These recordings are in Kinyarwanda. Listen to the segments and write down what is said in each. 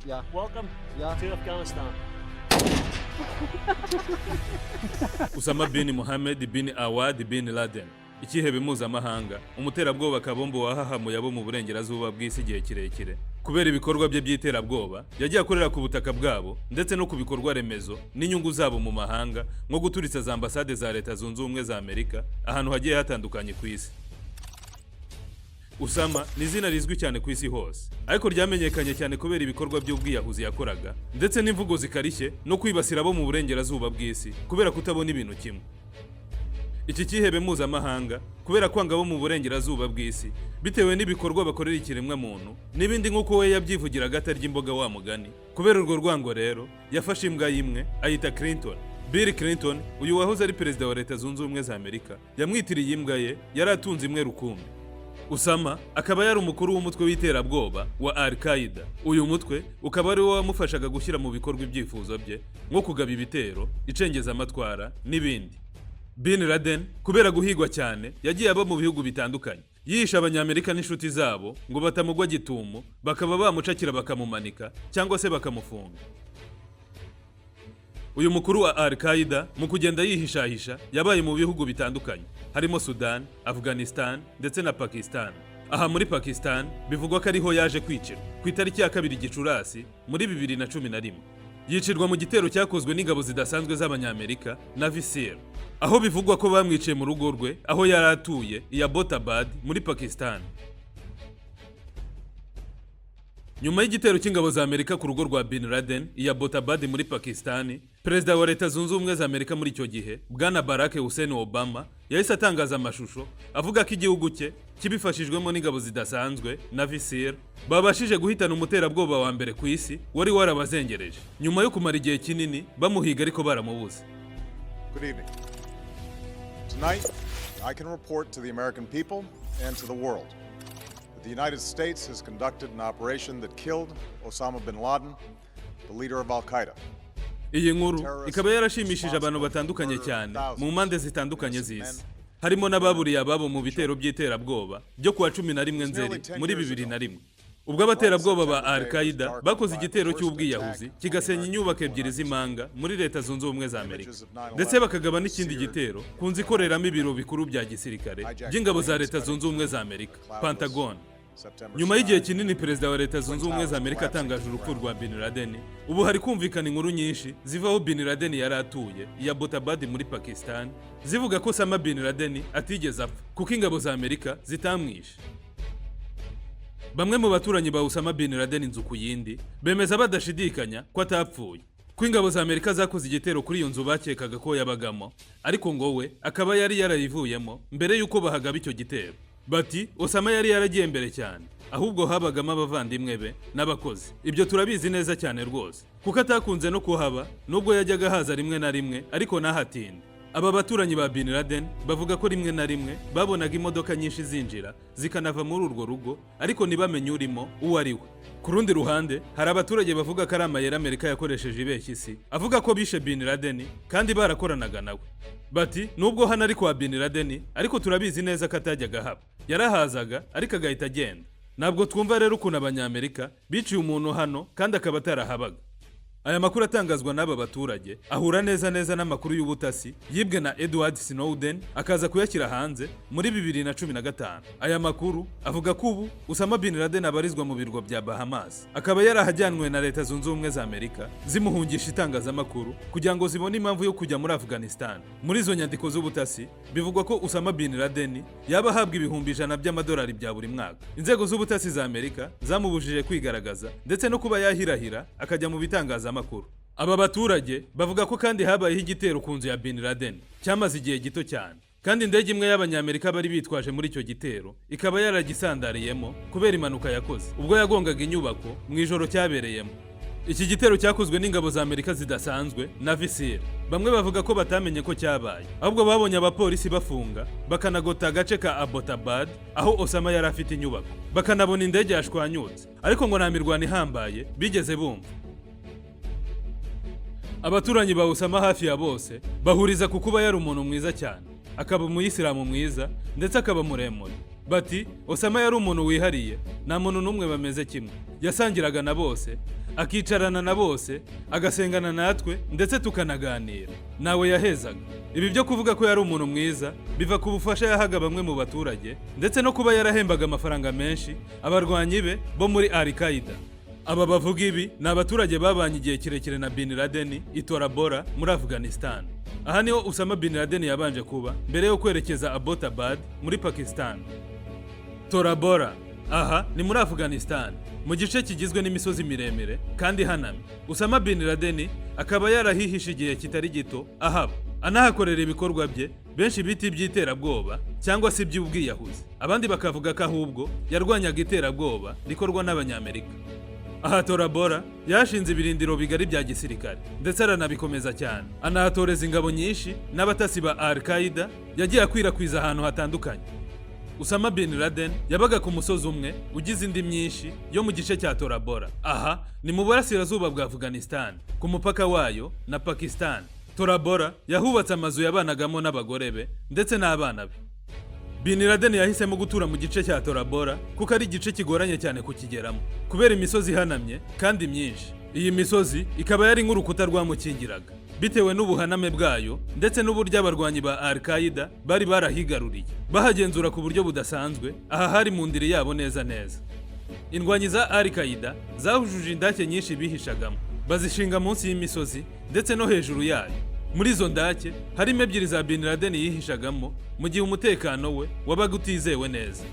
Yeah. Welcome Yeah. to Afghanistan. Osama bin Mohammed bin Awad bin Laden, ikihebe mpuzamahanga, umuterabwoba kabombo wahahamuye abo mu burengerazuba bw'isi igihe kirekire. Kubera ibikorwa bye by'iterabwoba, yagiye akorera ku butaka bwabo ndetse no ku bikorwa remezo n'inyungu zabo mu mahanga, nko guturitsa za ambasade za Leta Zunze Ubumwe za Amerika ahantu hagiye hatandukanye ku isi. Osama ni izina rizwi cyane ku isi hose, ariko ryamenyekanye cyane kubera ibikorwa by'ubwiyahuzi yakoraga ndetse n'imvugo zikarishye no kwibasira abo mu burengerazuba bw'isi kubera kutabona ibintu kimwe. Iki kihebe mpuzamahanga kubera kwanga abo mu burengerazuba bw'isi bitewe n'ibikorwa bakorera ikiremwa muntu n'ibindi nk'uko we yabyivugiraga atarya imboga wa mugani. Kubera urwo rwango rero yafashe imbwa y'imwe ayita Clinton. Bill Clinton, uyu wahoze ari perezida wa Leta Zunze Ubumwe za Amerika, yamwitiriye imbwa ye yari atunze imwe rukumbi. Osama akaba yari umukuru w'umutwe w'iterabwoba wa Al-Qaeda. Uyu mutwe ukaba ari wo wamufashaga gushyira mu bikorwa ibyifuzo bye nko kugaba ibitero, icengeza amatwara n'ibindi. Bin Laden kubera guhigwa cyane yagiye aba mu bihugu bitandukanye, yihisha abanyamerika n'inshuti zabo ngo batamugwa gitumo, bakaba bamucakira bakamumanika cyangwa se bakamufunga. Uyu mukuru wa Al-Qaeda mu kugenda yihishahisha yabaye mu bihugu bitandukanye, harimo Sudan, Afghanistan ndetse na Pakistan. Aha muri Pakistan bivugwa ko ariho yaje kwicirwa ku itariki ya 2 Gicurasi muri 2011. Yicirwa mu gitero cyakozwe n'ingabo zidasanzwe z'abanyamerika na Visir, aho bivugwa ko bamwiciye mu rugo rwe aho yari atuye i Abbottabad muri Pakistan. Nyuma y'igitero cy'ingabo za Amerika ku rugo rwa Bin Laden i Abbottabad muri Pakistan, perezida wa Leta Zunze Ubumwe za Amerika muri icyo gihe, Bwana Barack Hussein Obama, yahise atangaza amashusho avuga ko igihugu cye kibifashijwemo n'ingabo zidasanzwe na Visir babashije guhitana umuterabwoba wa mbere ku isi wari warabazengereje, nyuma yo kumara igihe kinini bamuhiga ariko baramubuze. Good evening. Tonight, I can report to the American people and to the world that the United States has conducted an operation that killed Osama bin Laden, the leader of Al-Qaeda. Iyi nkuru ikaba yarashimishije abantu batandukanye cyane mu mpande zitandukanye z'isi, harimo n'ababuriye ababo mu bitero by'iterabwoba byo kuwa 11 Nzeri muri 2001. Ubwo abaterabwoba ba Al-Qaeda bakoze igitero cy'ubwiyahuzi kigasenya inyubako ebyiri z'imanga muri Leta Zunze Ubumwe za Amerika, ndetse bakagaba n'ikindi gitero ku nzu ikoreramo ibiro bikuru bya gisirikare by'ingabo za Leta Zunze Ubumwe za Amerika, Pentagon. Nyuma y'igihe kinini perezida wa Leta Zunze Ubumwe za Amerika atangaje urupfu rwa Bin Laden, ubu hari kumvikana inkuru nyinshi zivaho Bin Laden yari atuye i Abbottabad muri Pakistan, zivuga ko Osama bin Laden atigeze apfa kuko ingabo za Amerika zitamwishe. Bamwe mu baturanyi ba Osama bin Laden inzu ku yindi bemeza badashidikanya ko atapfuye, ko ingabo za Amerika zakoze igitero kuri iyo nzu bakekaga ko yabagamo, ariko ngo we akaba yari yarayivuyemo mbere y'uko bahagaba icyo gitero. Bati Osama yari yaragiye mbere cyane, ahubwo habagamo abavandimwe be n'abakozi. Ibyo turabizi neza cyane rwose, kuko atakunze no kuhaba nubwo yajyaga haza rimwe na rimwe ariko nahatinda. Aba baturanyi ba Bin Laden bavuga ko rimwe na rimwe babonaga imodoka nyinshi zinjira zikanava muri urwo rugo ariko ntibamenye urimo uwo ari we. Ku rundi ruhande hari abaturage bavuga ko ari amayeri Amerika yakoresheje ibeshya isi, avuga ko bishe Bin Laden kandi barakoranaga nawe. Bati nubwo hano ari kwa Bin Laden ariko turabizi neza ko atajyaga haba, yarahazaga ariko agahita agenda. Ntabwo twumva rero ukuntu abanyamerika biciye umuntu hano kandi akaba atarahabaga. Aya makuru atangazwa n'aba baturage ahura neza n'amakuru y'ubutasi yibwe na Edward Snowden akaza kuyashyira hanze muri 2015. Aya makuru avuga ko ubu Osama bin Laden abarizwa mu birwa bya Bahamas, akaba yarahajyanwe na Leta Zunze Ubumwe za Amerika zimuhungisha itangazamakuru kugira ngo zibone impamvu yo kujya muri Afghanistan. Muri izo nyandiko z'ubutasi bivugwa ko Osama bin Laden yaba ahabwa ibihumbi 100 by'amadolari bya buri mwaka. Inzego z'ubutasi za Amerika zamubujije kwigaragaza ndetse no kuba yahirahira akajya mu bitangaza makuru. Aba baturage bavuga ko kandi habayeho igitero ku nzu ya Bin Laden cyamaze igihe gito cyane, kandi indege imwe y'abanyamerika bari bitwaje muri icyo gitero ikaba yaragisandariyemo kubera impanuka yakoze ubwo yagongaga inyubako mu ijoro cyabereyemo. Iki gitero cyakozwe n'ingabo za Amerika zidasanzwe na Visir. Bamwe bavuga ko batamenye ko cyabaye, ahubwo babonye abapolisi bafunga bakanagota agace ka Abbottabad aho Osama yari afite inyubako, bakanabona indege yashwanyutse, ariko ngo nta mirwano ihambaye bigeze bumva. Abaturanyi ba Osama hafi ya bose bahuriza ku kuba yari umuntu mwiza cyane, akaba umuyisilamu mwiza ndetse akaba muremure. bati Osama yari umuntu wihariye, nta muntu n'umwe bameze kimwe, yasangiraga na bose, akicarana na bose, agasengana natwe ndetse tukanaganira, nawe yahezaga. Ibi byo kuvuga ko yari umuntu mwiza biva ku bufasha yahaga bamwe mu baturage ndetse no kuba yarahembaga amafaranga menshi abarwanyi be bo muri Al-Qaeda. Aba bavuga ibi ni abaturage babanye igihe kirekire na Bin Laden i Dore muri Afghanistan. Aha niho Osama bin Laden yabanje kuba mbere yo kwerekeza Abbottabad muri Pakistan. Dore aha ni muri Afghanistan mu gice kigizwe n'imisozi miremire kandi hanamye. Osama bin Laden akaba yarahihishe igihe kitari gito ahaba, anahakorera ibikorwa bye benshi bita iby'iterabwoba cyangwa se iby'ubwiyahuzi. Abandi bakavuga ko ahubwo yarwanyaga iterabwoba rikorwa n'Abanyamerika. Aha Dore yashinze ibirindiro bigari bya gisirikare ndetse aranabikomeza cyane, anahatoreza ingabo nyinshi n'abatasi ba Al-Qaeda yagiye akwirakwiza ahantu hatandukanye. Osama bin Laden yabaga ku musozi umwe ugize indi myinshi yo mu gice cya Dore. Aha ni mu burasirazuba bwa Afghanistan ku mupaka wayo na Pakistan. Dore yahubatse amazu yabanagamo n'abagore be ndetse n'abana be. Bin Laden yahisemo gutura mu gice cya Dore kuko ari igice kigoranye cyane kukigeramo kubera imisozi ihanamye kandi myinshi. Iyi misozi ikaba yari nk'urukuta rwamukingiraga bitewe n'ubuhaname bwayo ndetse n'uburyo abarwanyi ba Al-Qaeda bari barahigaruriye bahagenzura ku buryo budasanzwe. Aha hari mu ndiri yabo neza neza. Indwanyi za Al-Qaeda zahujuje indake nyinshi bihishagamo, bazishinga munsi y'imisozi ndetse no hejuru yayo. Muri izo ndake harimo ebyiri za Bin Laden yihishagamo mu gihe umutekano we wabaga utizewe neza.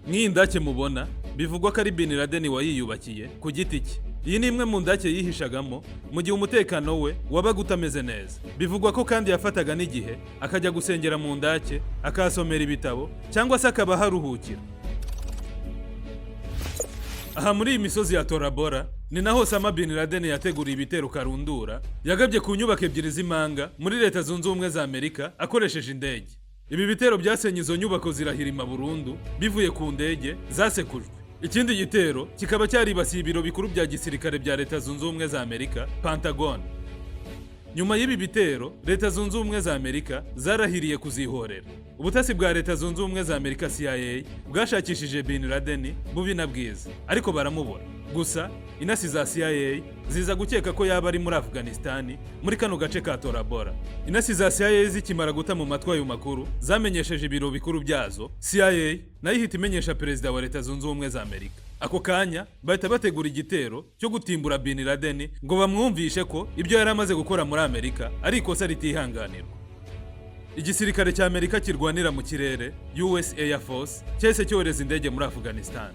Nk'iyi ndake mubona bivugwa ko ari Bin Laden wayiyubakiye ku giti cye. Iyi ni imwe mu ndake yihishagamo mu gihe umutekano we wabaga utameze neza. Bivugwa ko kandi yafataga n'igihe akajya gusengera mu ndake, akahasomera ibitabo cyangwa se akaba haruhukira. Aha muri iyi misozi ya Dore ni naho Osama bin Laden yateguriye ibitero karundura yagabye ku nyubako ebyiri z'imanga muri Leta Zunze Ubumwe za Amerika akoresheje indege. Ibi bitero byasenye izo nyubako zirahirima burundu bivuye ku ndege zasekujwe. Ikindi gitero kikaba cyaribasiye ibiro bikuru bya gisirikare bya Leta Zunze Ubumwe za Amerika, Pentagon. Nyuma y'ibi bitero, Leta Zunze Ubumwe za Amerika zarahiriye kuzihorera. Ubutasi bwa Leta Zunze Ubumwe za Amerika CIA bwashakishije Bin Laden bubi na bwiza, ariko baramubona. Gusa inasi za CIA ziza gukeka ko yaba ari muri Afghanistan muri kano gace ka Dore. Inasi za CIA zikimara guta mu matwi ayo makuru zamenyesheje ibiro bikuru byazo. CIA nayo ihita imenyesha Perezida wa Leta Zunze Ubumwe za Amerika. Ako kanya bahita bategura igitero cyo gutimbura Bin Laden ngo bamwumvishe ko ibyo yari amaze gukora muri Amerika ari ikosa ritihanganirwa. Igisirikare cya Amerika kirwanira mu kirere, US Air Force, cyahise cyohereza indege muri Afghanistan.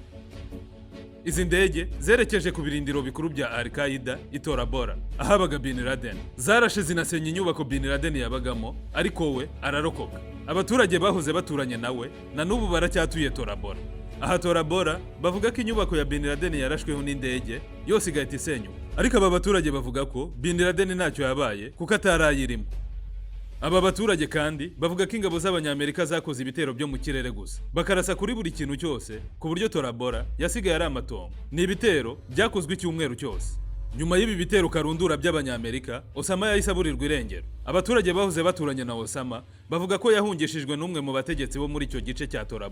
Izi ndege zerekeje ku birindiro bikuru bya Al-Qaeda i Dore ahabaga Bin Laden. Zarashe zinasenya inyubako Bin Laden yabagamo, ariko we ararokoka. Abaturage bahoze baturanye nawe na n'ubu baracyatuye Dore. Aha Dore bavuga ko inyubako ya Bin Laden yarashweho n'indege yose igahita isenyuka, ariko aba baturage bavuga ko Bin Laden ntacyo yabaye kuko atarayirimo. Aba baturage kandi bavuga ko ingabo z'Abanyamerika zakoze ibitero byo mu kirere gusa, bakarasa kuri buri kintu cyose ku buryo Dore yasigaye ari amatongo. Ni ibitero byakozwe icyumweru cyose. Nyuma y'ibi bitero karundura by'Abanyamerika, Osama yahise aburirwa irengero. Abaturage bahoze baturanye na Osama bavuga ko yahungishijwe n'umwe mu bategetsi bo muri icyo gice cya Dore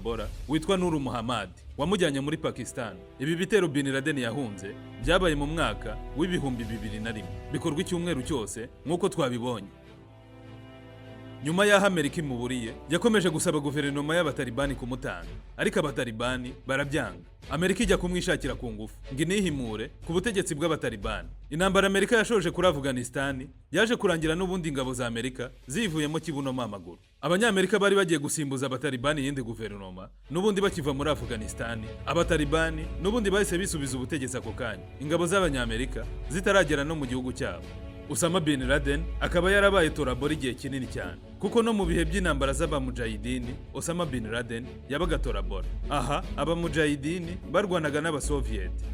witwa Muhammad, wamujyanye muri Pakistan. Ibi bitero Bin Laden yahunze byabaye mu mwaka w'ibihumbi 2001, bikorwa icyumweru cyose nk'uko twabibonye. Nyuma y'aho Amerika imuburiye, yakomeje gusaba guverinoma y'Abatalibani kumutanga, ariko Abatalibani barabyanga. Amerika ijya kumwishakira ku ngufu ngo inihimure ku butegetsi bw'Abatalibani. Intambara Amerika yashoje kuri Afghanistan yaje kurangira n'ubundi ingabo za Amerika zivuyemo kibunoma amaguru. Abanyamerika bari bagiye gusimbuza Abatalibani yindi guverinoma, n'ubundi bakiva muri Afghanistan. Abatalibani n'ubundi bahise bisubiza ubutegetsi ako kanya, ingabo z'Abanyamerika zitaragera no mu gihugu cyabo. Osama bin Laden akaba yarabaye Dore igihe kinini cyane, kuko no mu bihe by'intambara z'abamujahidini Osama bin Laden yabaga Dore. Aha abamujahidini barwanaga n'Abasovieti.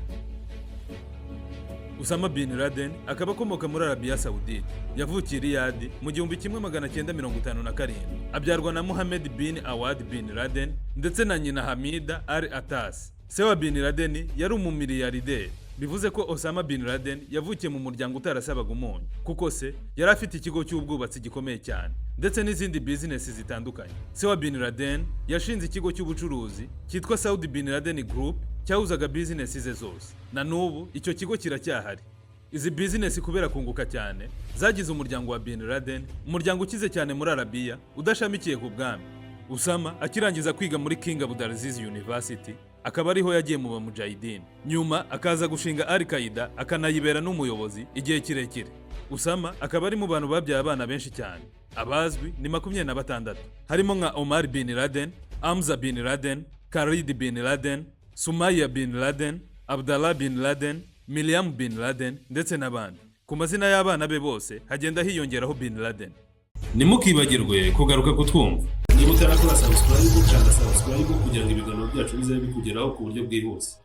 Osama bin Laden akaba akomoka muri Arabia Saudite, yavukiye Riyadh mu 1957, abyarwa na Mohammed bin Awad bin Laden ndetse na nyina Hamida al-Atas. Se wa Bin Laden yari umumiliyarderi. bivuze ko Osama bin Laden yavukiye mu muryango utarasabaga umunyu, kuko se yari afite ikigo cy'ubwubatsi gikomeye cyane ndetse n'izindi business zitandukanye. Se wa bin Laden yashinze ikigo cy'ubucuruzi cyitwa Saudi bin Laden Group cyahuzaga business ze zose. Na n'ubu icyo kigo kiracyahari. Izi business kubera kunguka cyane zagize umuryango wa bin Laden, umuryango ukize cyane muri Arabiya udashamikiye ku bwami. Osama akirangiza kwiga muri King Abbottabad University, akaba ariho yagiye mu bamujahideen. Nyuma akaza gushinga Al-Qaeda akanayibera n'umuyobozi igihe kirekire. Osama akaba ari mu bantu babyaye abana benshi cyane. Abazwi ni 26, harimo nka Omar bin Laden, Hamza bin Laden, Khalid bin Laden, Sumaya bin Laden, Abdallah bin Laden, Miriam bin Laden ndetse n'abandi. Ku mazina y'abana be bose hagenda hiyongeraho bin Laden. Nimukibagirwe kugaruka kutwumva. Niba utarakora subscribe, kanda subscribe kugira ngo ibiganiro byacu bizabe bikugeraho ku buryo bwihuse.